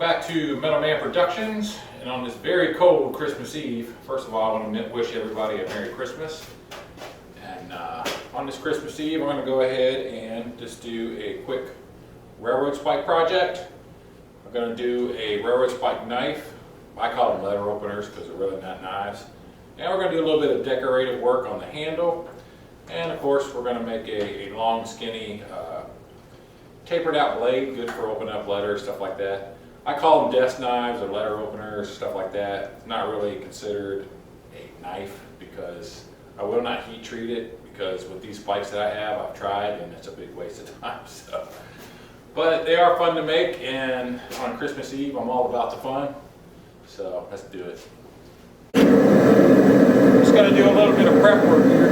back to Metal Man Productions, and on this very cold Christmas Eve, first of all I want to wish everybody a Merry Christmas. And on this Christmas Eve I'm going to go ahead and just do a quick railroad spike project. I'm going to do a railroad spike knife. I call them letter openers because they're really not knives. And we're going to do a little bit of decorative work on the handle. And of course we're going to make a long skinny tapered out blade, good for opening up letters, stuff like that. I call them desk knives or letter openers, stuff like that. It's not really considered a knife because I will not heat treat it, because with these spikes that I have, I've tried and it's a big waste of time. So, but they are fun to make, and on Christmas Eve I'm all about the fun. So let's do it. Just got to do a little bit of prep work here.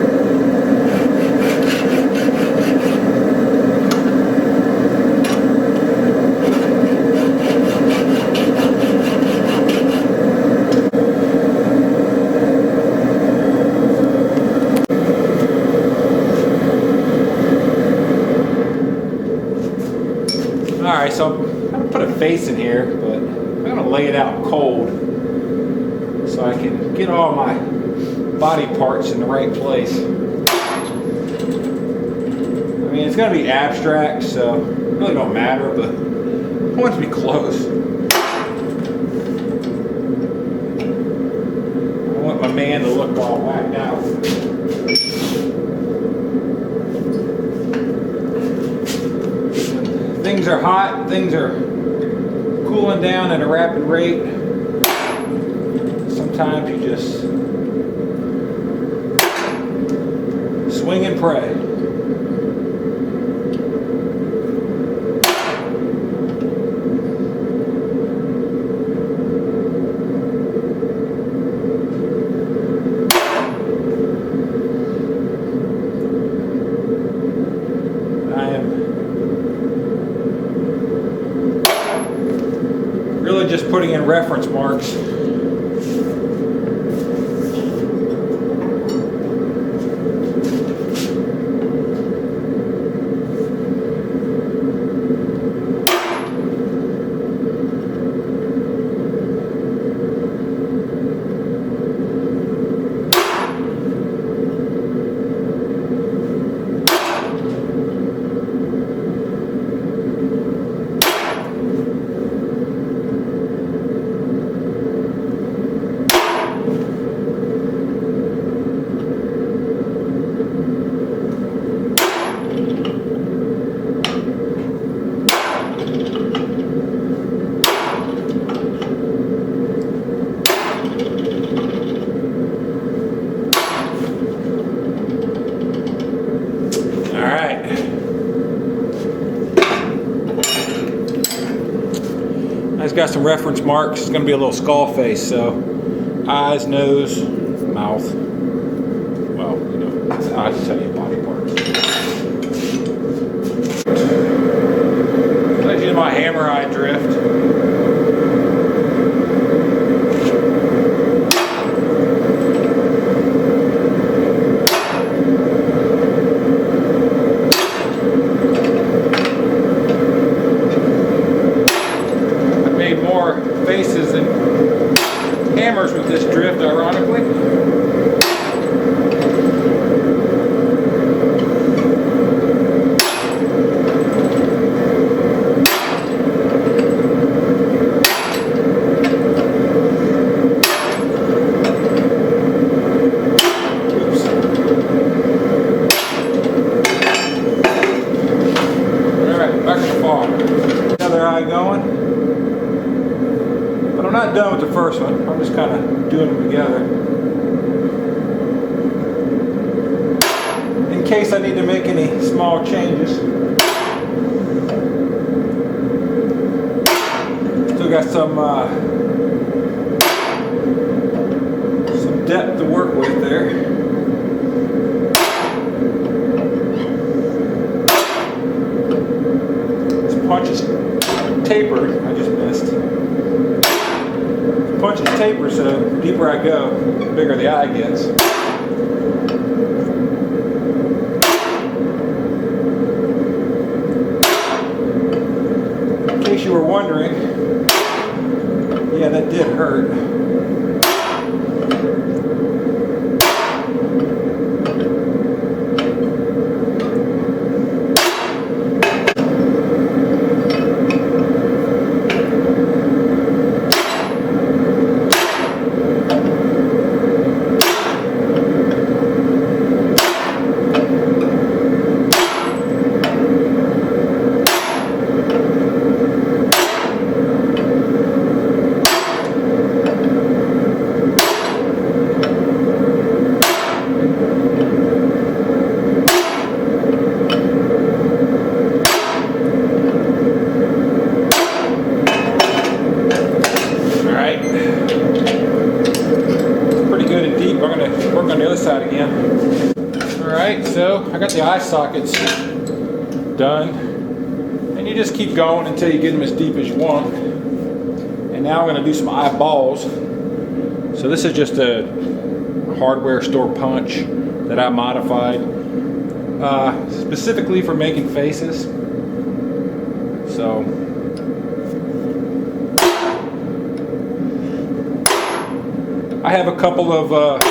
Alright, so I'm going to put a face in here, but I'm going to lay it out cold so I can get all my body parts in the right place. I mean, it's going to be abstract, so it really don't matter, but I want it to be close. I want my man to look all whacked out. Things are hot, things are cooling down at a rapid rate. Sometimes you just swing and pray. Just putting in reference marks. It's got some reference marks. It's going to be a little skull face, so eyes, nose, mouth. Well, you know, eyes tell you body parts. Let's use my hammer eye drift. Faces and hammers with this drift, ironically. Oops. Alright, back to the farm. Another eye going. I'm not done with the first one. I'm just kind of doing them together. In case I need to make any small changes. Still got some depth to work with there. This punch is tapered. I just missed. Punch is tapered, so the deeper I go, the bigger the eye gets. In case you were wondering, wondering, yeah, that did hurt. Side again. Alright, so I got the eye sockets done, and you just keep going until you get them as deep as you want. And now I'm going to do some eyeballs. So this is just a hardware store punch that I modified specifically for making faces. So I have a couple of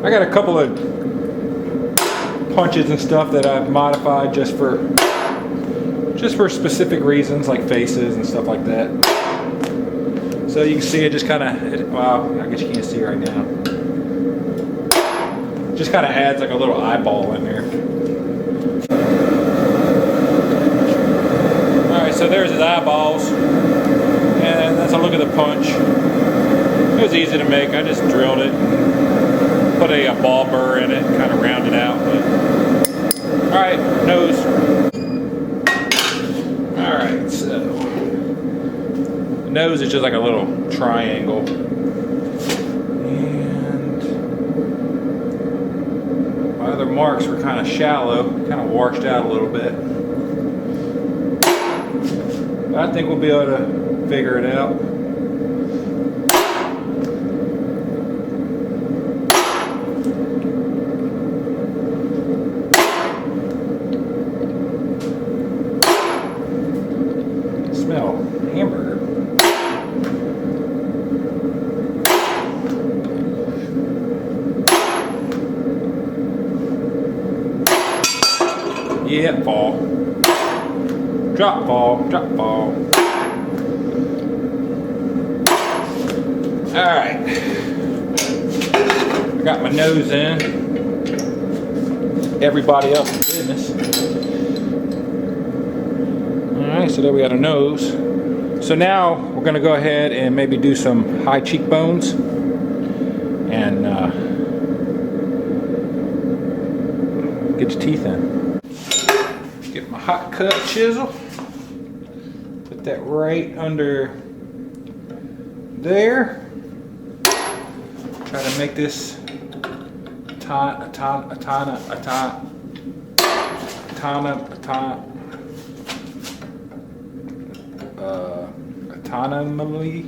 I got a couple of punches and stuff that I've modified just for specific reasons, like faces and stuff like that. So you can see it just kind of, well, I guess you can't see right now. Just kind of adds like a little eyeball in there. Alright, so there's his eyeballs. And that's a look at the punch. It was easy to make. I just drilled it. Put a ball burr in it, kind of round it out. Alright, nose. Alright, so the nose is just like a little triangle. And my other marks were kind of shallow, kind of washed out a little bit. But I think we'll be able to figure it out. Hamburger. Yeah, ball. Drop ball, drop ball. Alright. I got my nose in. Everybody else's business. Alright, so there we got a nose. So now we're going to go ahead and maybe do some high cheekbones and get your teeth in. Get my hot cut chisel. Put that right under there. Try to make this autonomously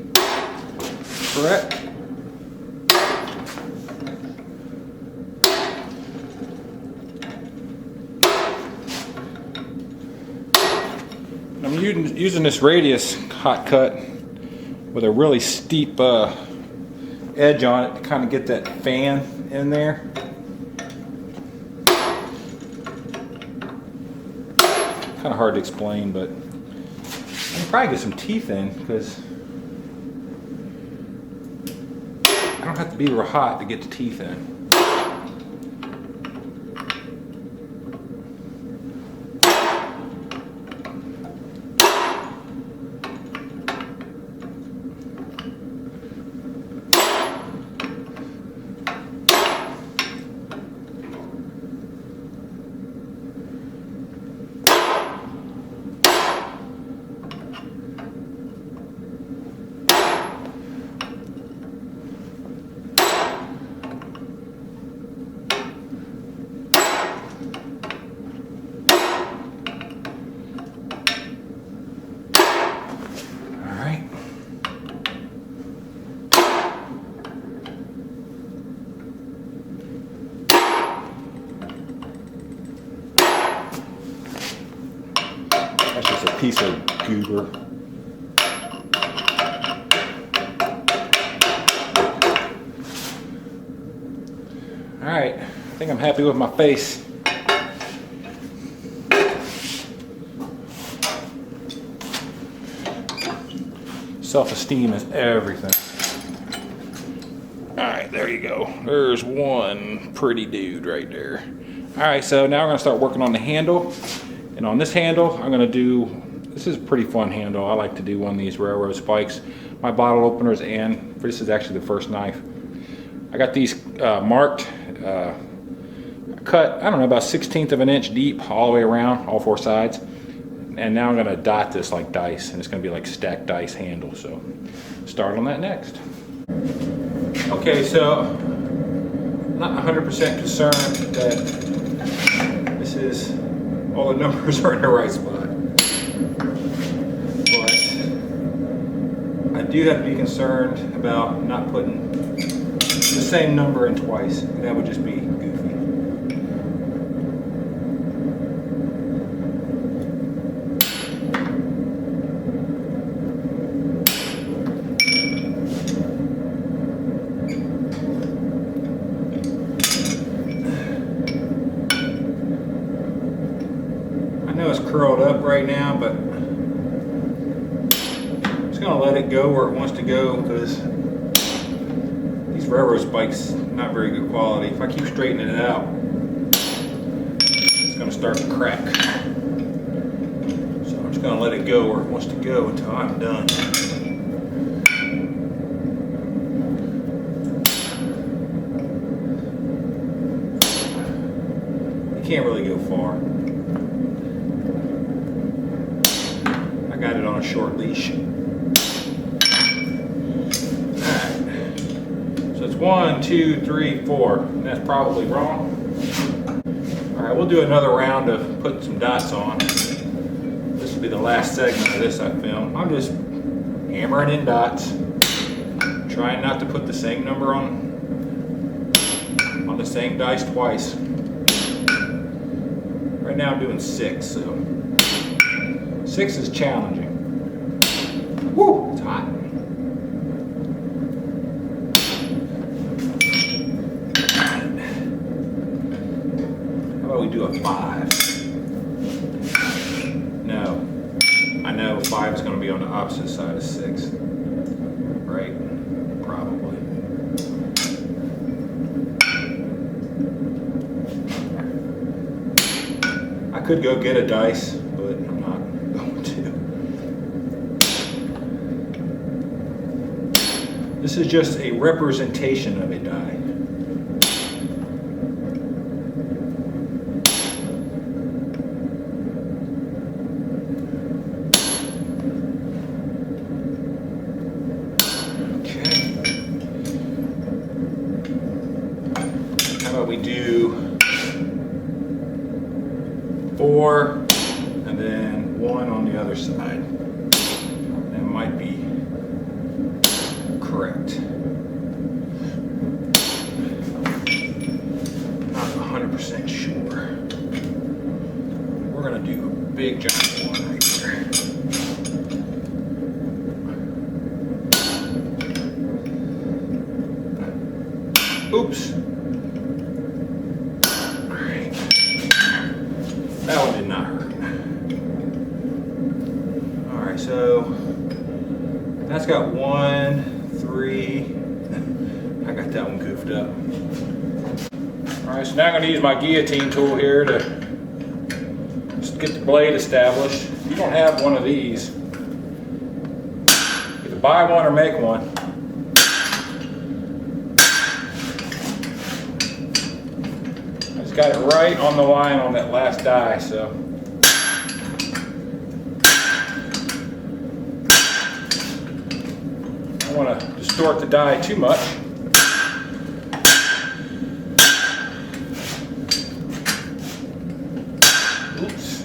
correct. I'm using this radius hot cut with a really steep edge on it to kind of get that fan in there. Kind of hard to explain, but I can probably get some teeth in because I don't have to be real hot to get the teeth in. piece of goober. All right, I think I'm happy with my face. Self-esteem is everything. All right, there you go. There's one pretty dude right there. All right, so now we're gonna start working on the handle. And on this handle, I'm gonna do, this is a pretty fun handle. I like to do one of these railroad spikes. My bottle openers, and this is actually the first knife. I got these marked, cut, I don't know, about 1/16 of an inch deep all the way around, all four sides. And now I'm gonna dot this like dice, and it's gonna be like stacked dice handle. So start on that next. Okay, so I'm not 100% concerned that this is, all the numbers are in the right spot. But I do have to be concerned about not putting the same number in twice. That would just be goofy. I know it's curled up right now, but I'm just gonna let it go where it wants to go, because these railroad spikes not very good quality. If I keep straightening it out, it's gonna start to crack. So I'm just gonna let it go where it wants to go until I'm done. You can't really go far. I got it on a short leash. So it's 1, 2, 3, 4. And that's probably wrong. All right, we'll do another round of putting some dots on. This will be the last segment of this I filmed. I'm just hammering in dots, trying not to put the same number on the same dice twice. Right now I'm doing 6, so 6 is challenging. Woo, it's hot. How about we do a 5? No, I know 5 is going to be on the opposite side of 6, right? Probably. I could go get a dice, but I'm not going to. This is just a representation of a die. Okay. How about we do 4 and then 1 on the other side? That might be correct. Not 100% sure. We're gonna do a big giant 1 right here. Oops. Alright. That one did not hurt. Alright, so that's got 1, 3. I got that one goofed up. Alright, so now I'm going to use my guillotine tool here to just get the blade established. If you don't have one of these, either buy one or make one. I just got it right on the line on that last die, so. I don't want to distort the die too much. Oops.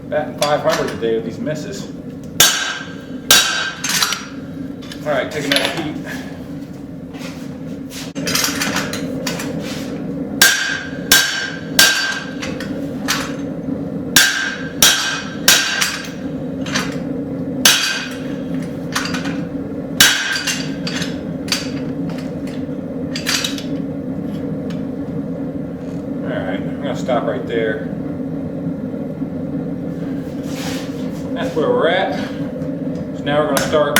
Batting 500 today with these misses. All right, taking that heat. to stop right there. That's where we're at. So now we're going to start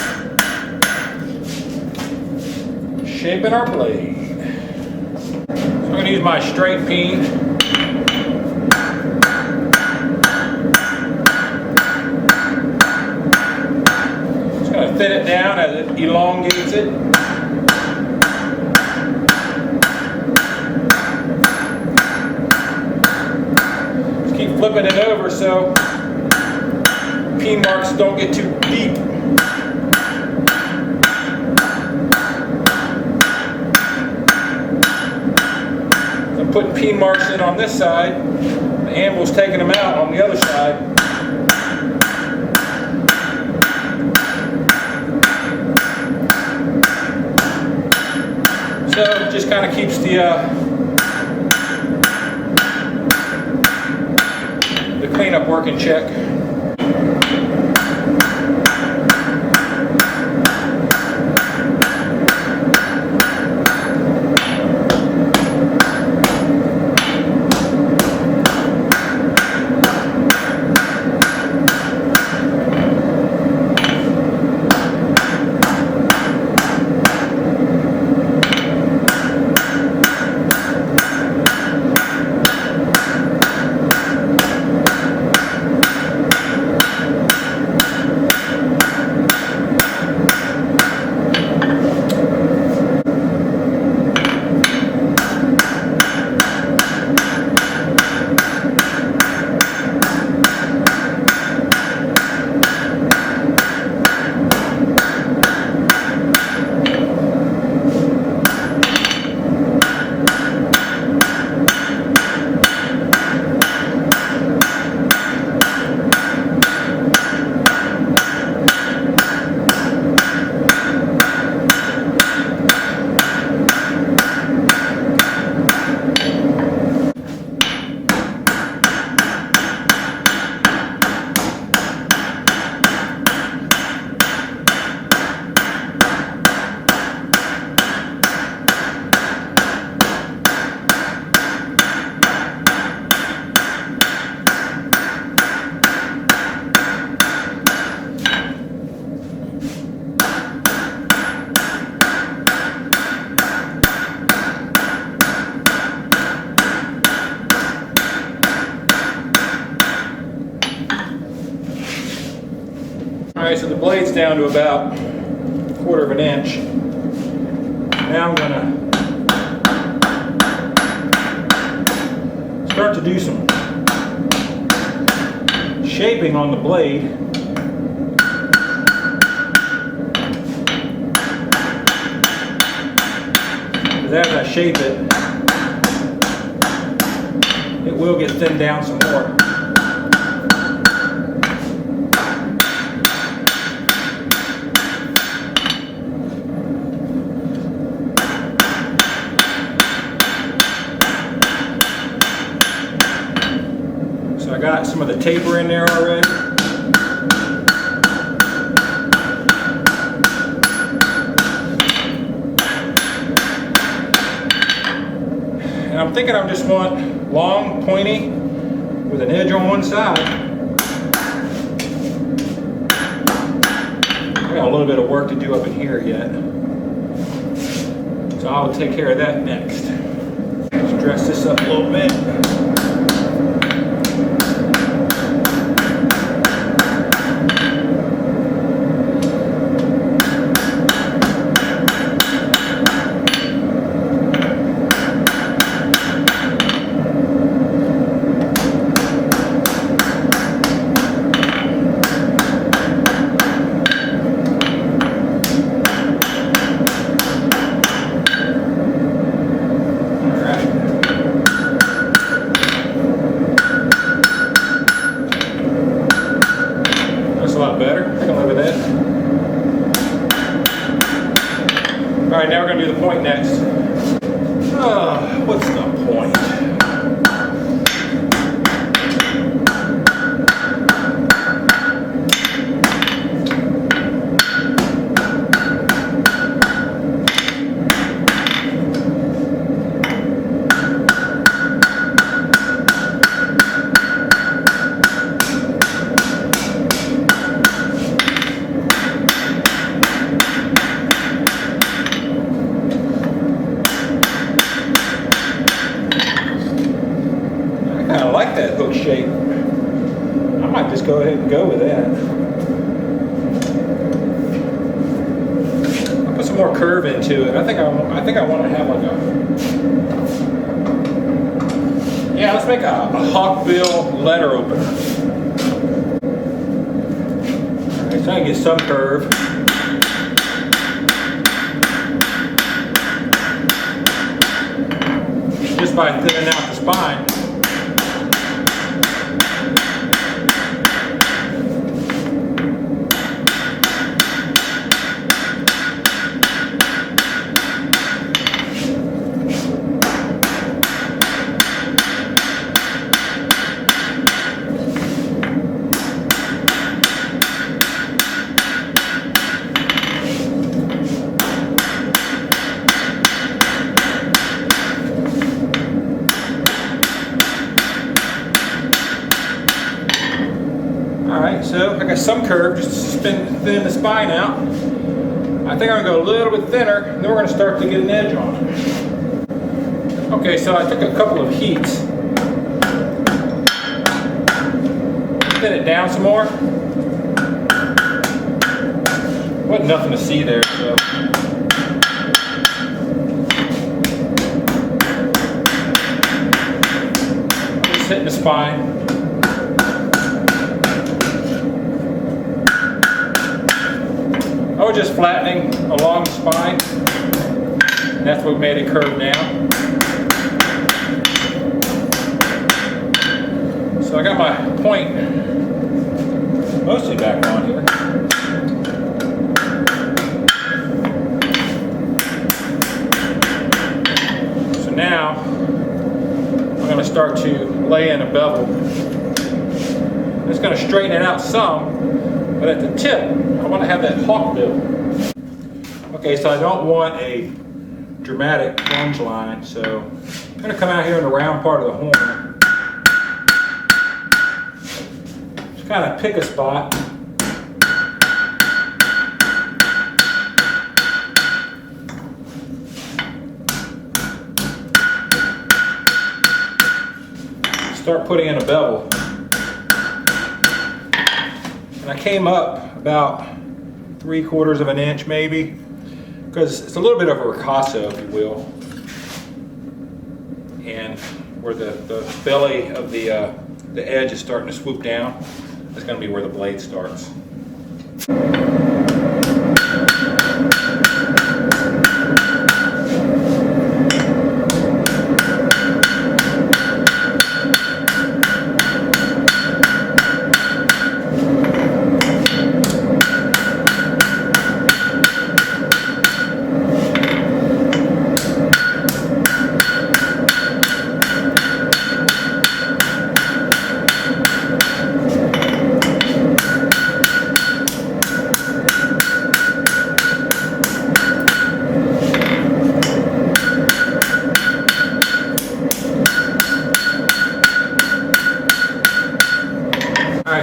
shaping our blade. So I'm going to use my straight peen. Just going to thin it down as it elongates it. Just keep flipping it over so peen marks don't get too deep. I'm putting peen marks in on this side. The anvil's taking them out on the other side. So it just kind of keeps the cleanup work in check. Alright, so the blade's down to about 1/4 of an inch. Now I'm going to start to do some shaping on the blade. Because as I shape it, it will get thinned down some more. So I got some of the taper in there already. And I'm thinking I just want long, pointy, with an edge on one side. I got a little bit of work to do up in here yet. So I'll take care of that next. Let's dress this up a little bit. Alright, now we're going to do the point next. What's the point? shape. I might just go ahead and go with that. I'll put some more curve into it. I think I want to have like a, yeah, let's make a hawkbill letter opener. All right, so I can get some curve. Just by thinning out the spine. So I got some curve just to thin the spine out. I think I'm going to go a little bit thinner, and then we're going to start to get an edge on it. Okay, so I took a couple of heats. Thin it down some more. Wasn't nothing to see there, so. Just hitting the spine. I was just flattening along the spine, and that's what made it curve down. So I got my point mostly back on here. So now I'm going to start to lay in a bevel. It's going to straighten it out some, but at the tip, I want to have that hawk bill. Okay, so I don't want a dramatic plunge line, so I'm going to come out here in the round part of the horn. Just kind of pick a spot. Start putting in a bevel. And I came up about 3/4 of an inch maybe, because it's a little bit of a ricasso, if you will. And where the belly of the edge is starting to swoop down, that's going to be where the blade starts.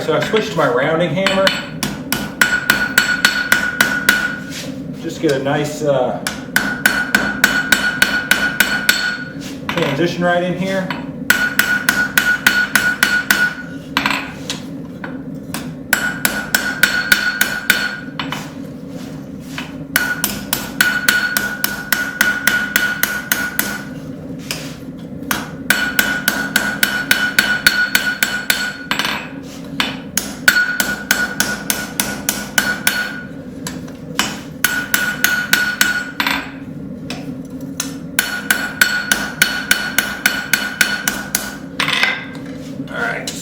So I switched to my rounding hammer. Just get a nice transition right in here.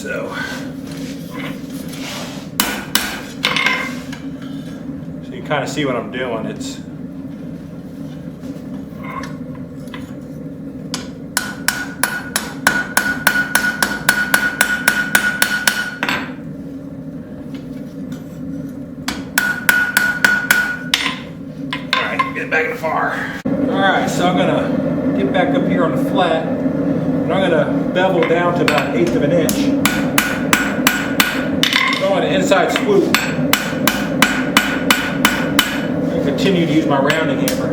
So you can kind of see what I'm doing. It's get back in the fire. Alright, so I'm gonna get back up here on the flat, and I'm gonna bevel down to about 1/8 of an inch. Go on the inside swoop. And continue to use my rounding hammer.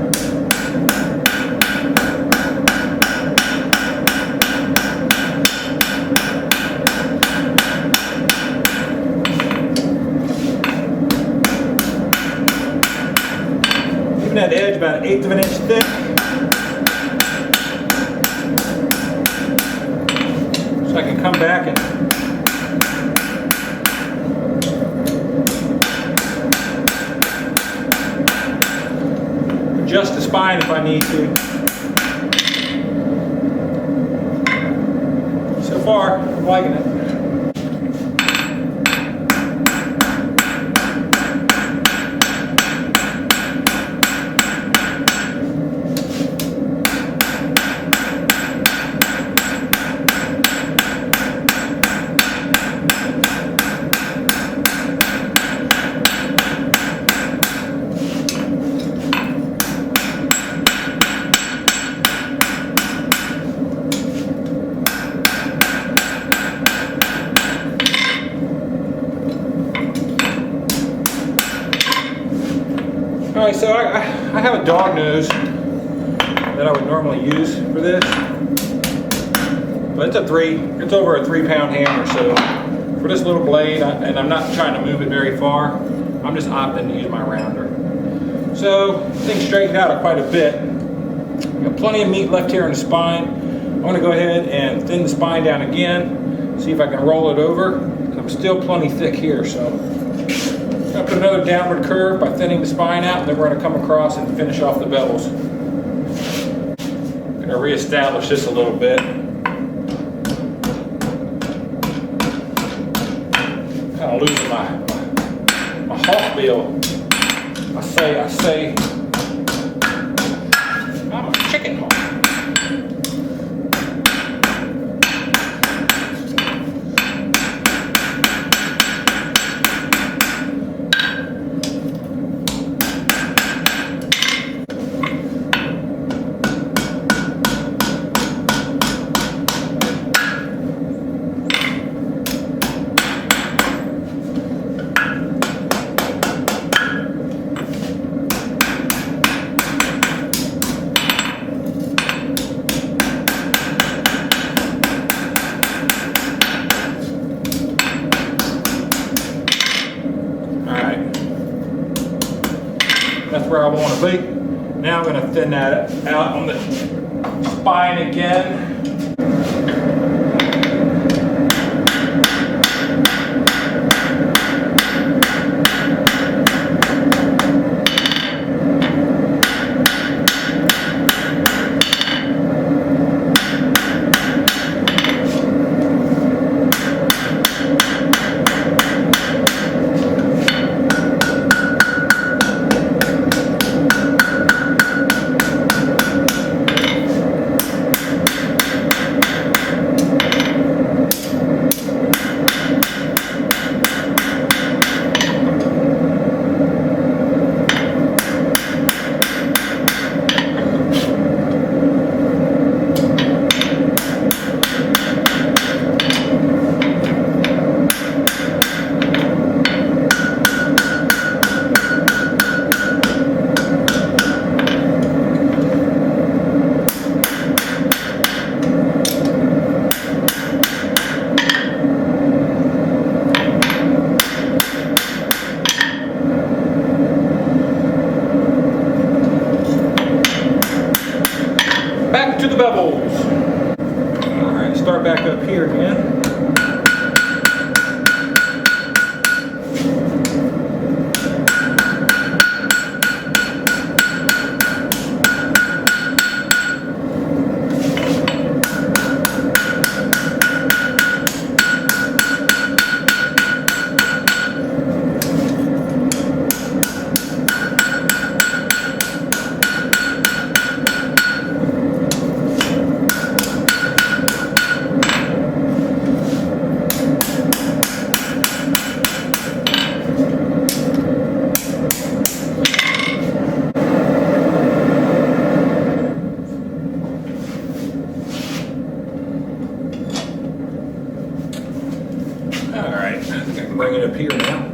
1/8 of an inch thick. So I can come back and adjust the spine if I need to. So far, I'm liking it. Alright, so I have a dog nose that I would normally use for this, but it's over a 3-pound hammer, so for this little blade, and I'm not trying to move it very far, I'm just opting to use my rounder. So things straightened out quite a bit. Got plenty of meat left here in the spine. I'm going to go ahead and thin the spine down again, see if I can roll it over. I'm still plenty thick here, so I'm going to put another downward curve by thinning the spine out, and then we're going to come across and finish off the bevels. I'm going to reestablish this a little bit. Kind of losing my hawk bill. I say, I'm a chicken hawk. That's where I want to be. Now I'm going to thin that out on the spine again. To the bevels. All right, start back up here again. Bring it up here now.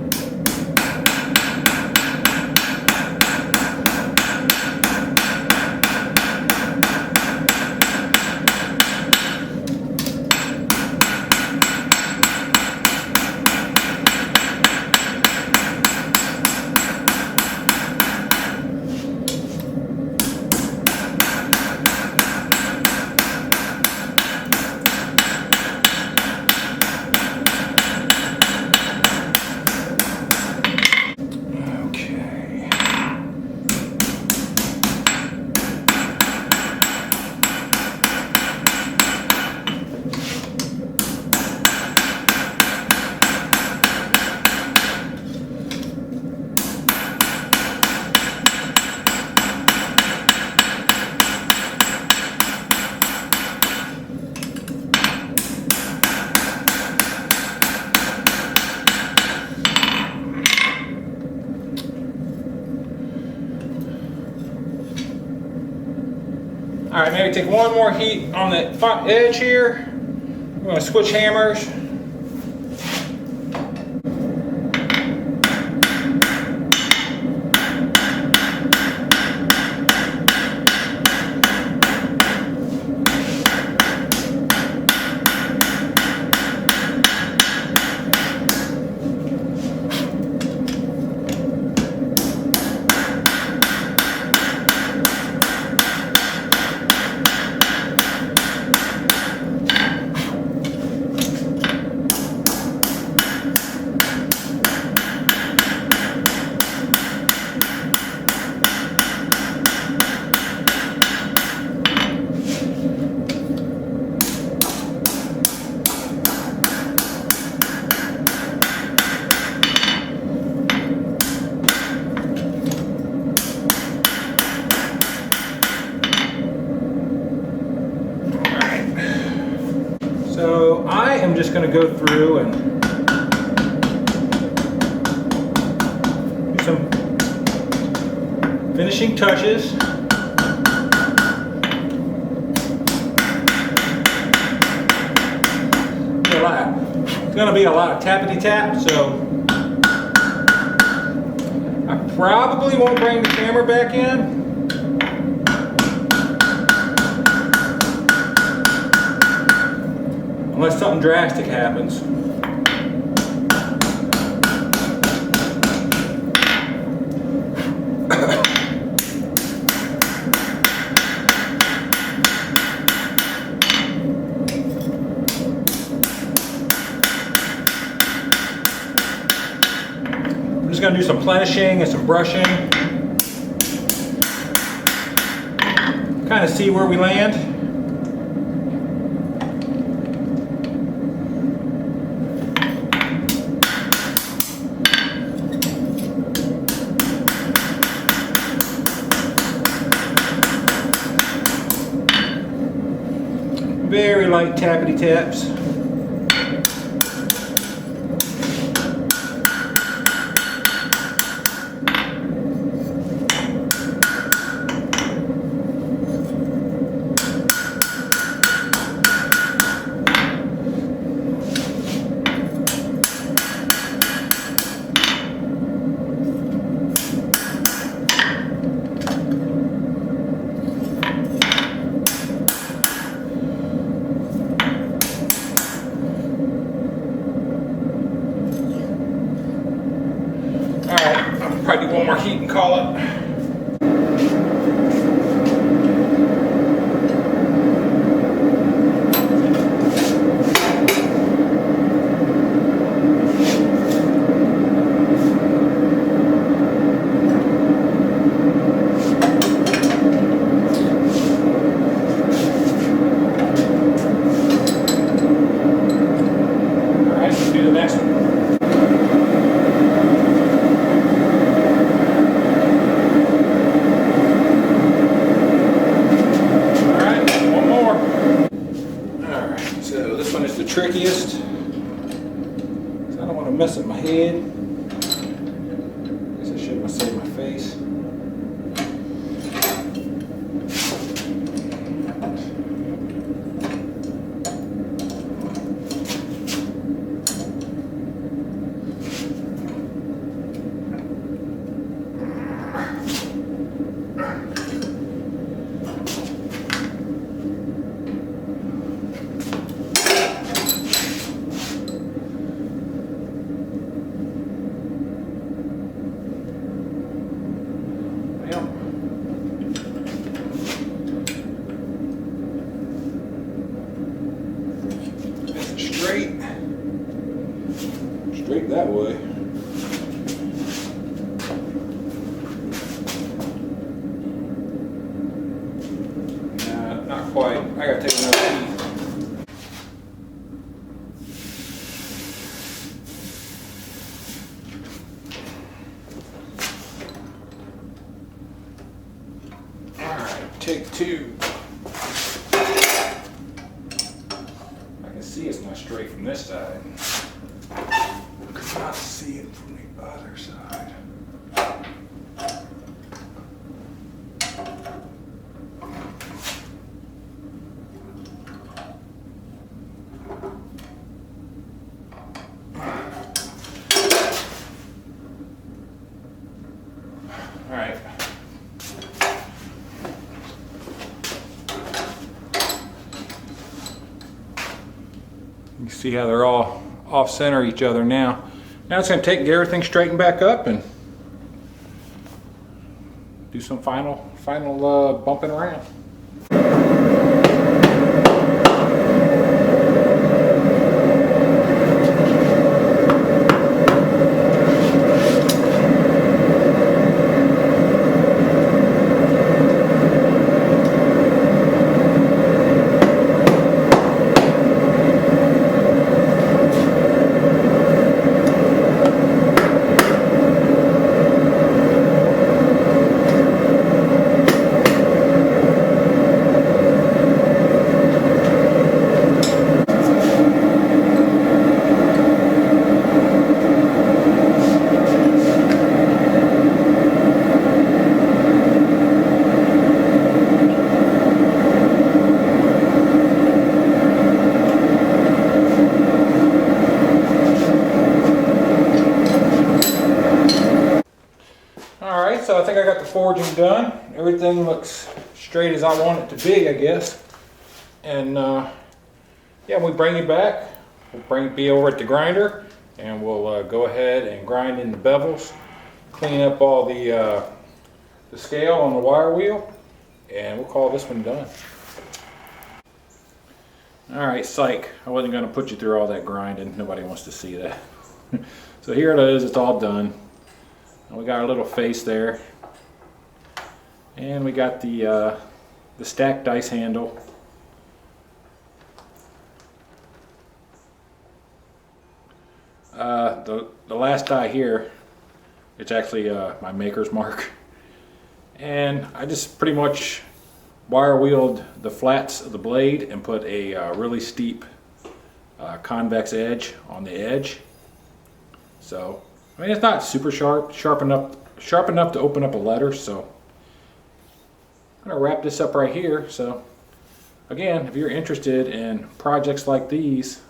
maybe take one more heat on the front edge here. We're going to switch hammers. So I am just going to go through and do some finishing touches. It's going to be a lot of tappity tap, so I probably won't bring the camera back in. Unless something drastic happens. I'm just going to do some plenishing and some brushing. Kind of see where we land. Very light tappity taps. Probably do one more heat and call it. All right, let's do the next one. Trickiest. So I don't want to mess up my head. I guess I should have saved my face. Straight that way. Nah, not quite. I gotta take another heat. Alright, take two. I can see it's not straight from this side. Could not see it from the other side. You see how they're all off center each other now. Now it's going to get everything straightened back up and do some final bumping around. So I think I got the forging done. Everything looks straight as I want it to be, I guess. And yeah, we bring it back. We'll be over at the grinder, and we'll go ahead and grind in the bevels, clean up all the scale on the wire wheel, and we'll call this one done. All right, psych. I wasn't going to put you through all that grinding. Nobody wants to see that. So here it is. It's all done. And we got our little face there, and we got the stacked dice handle. The last die here, it's actually my maker's mark, and I just pretty much wire wheeled the flats of the blade and put a really steep convex edge on the edge. So I mean, it's not super sharp enough to open up a letter. So I'm gonna wrap this up right here. So again, if you're interested in projects like these,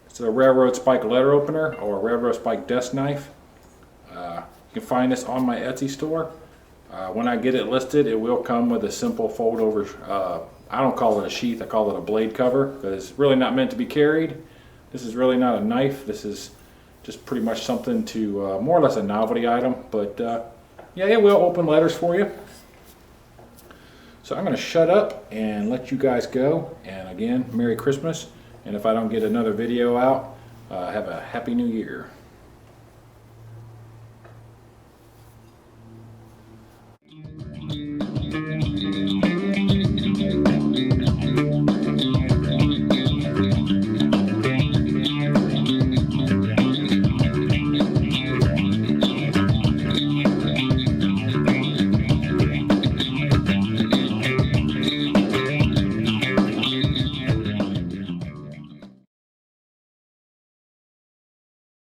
it's a railroad spike letter opener or a railroad spike desk knife. You can find this on my Etsy store. When I get it listed, it will come with a simple fold over. I don't call it a sheath, I call it a blade cover, because it's really not meant to be carried. This is really not a knife. This is just pretty much something to more or less a novelty item, but yeah, it will open letters for you. So I'm going to shut up and let you guys go, and again, Merry Christmas, and if I don't get another video out, have a Happy New Year.